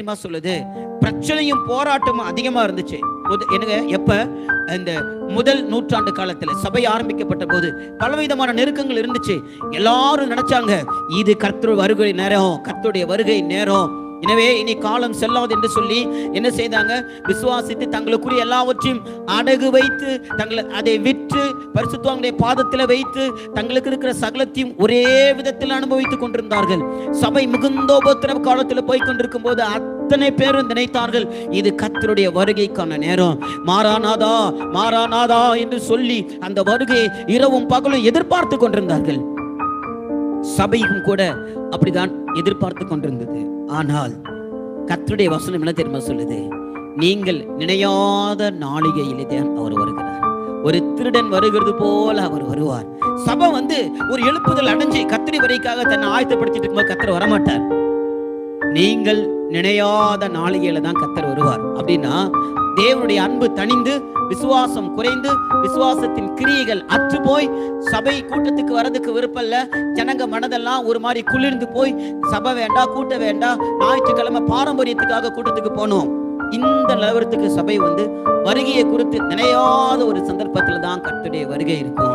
சொல்லுது, பிரச்சனையும் போராட்டமும் அதிகமா இருந்துச்சு. எனக்கு எப்ப இந்த முதல் நூற்றாண்டு காலத்துல சபை ஆரம்பிக்கப்பட்ட போது பலவிதமான நெருக்கங்கள் இருந்துச்சு. எல்லாரும் நினைச்சாங்க, இது கர்த்தருடைய வருகை நேரம், கர்த்தருடைய வருகை நேரம், எனவே இனி காலம் செல்லாது என்று சொல்லி என்ன செய்தாங்க? விசுவாசித்து தங்களுக்குரிய எல்லாவற்றையும் அடகு வைத்து அதை விற்று பரிசுத்தவான்களுடைய பாதத்தில் வைத்து தங்களுக்கு இருக்கிற சகலத்தையும் ஒரே விதத்தில் அனுபவித்துக் கொண்டிருந்தார்கள். சபை மிகுந்த உபத்திரவ காலத்தில் போய் கொண்டிருக்கும் போது அத்தனை பேரும் நினைத்தார்கள், இது கர்த்தருடைய வருகைக்கான நேரம், மாராநாதா மாராநாதா என்று சொல்லி அந்த வருகையை இரவும் பகலும் எதிர்பார்த்து கொண்டிருந்தார்கள். சபையும் கூட அப்படிதான் எதிர்பார்த்து கொண்டிருந்தது. ஆனால் கர்த்தருடைய வசனம் என்ன தெரியுமா சொல்லுது? நீங்கள் நினையாத நாளிகையிலே தான் அவர் வருகிறார். ஒரு திருடன் வருகிறது போல அவர் வருவார். சபை ஒரு எழுப்புதல் அடைஞ்சு கர்த்தருடைய வருகைக்காக தன்னை ஆயத்தப்படுத்திட்டு இருக்கும்போது கர்த்தர் வரமாட்டார். நீங்கள் நினையாத நாளிகையில தான் கர்த்தர் வருவார். அப்படின்னா தேவனுடைய அன்பு தணிந்து, விசுவாசம் குறைந்து, விசுவாசத்தின் கிரியைகள் அற்று போய் சபை கூட்டத்துக்கு வரதுக்கு விருப்பல்ல. ஜனங்க மனதெல்லாம் ஒரு மாதிரி குளிர்ந்து போய் சபை வேண்டாம், கூட்ட வேண்டாம், ஞாயிற்றுக்கிழமை பாரம்பரியத்துக்காக கூட்டத்துக்கு போனோம். இந்த நிலவரத்துக்கு சபை வருகையை குறித்து நினையாத ஒரு சந்தர்ப்பத்துல தான் கர்த்தருடைய வருகை இருக்கும்.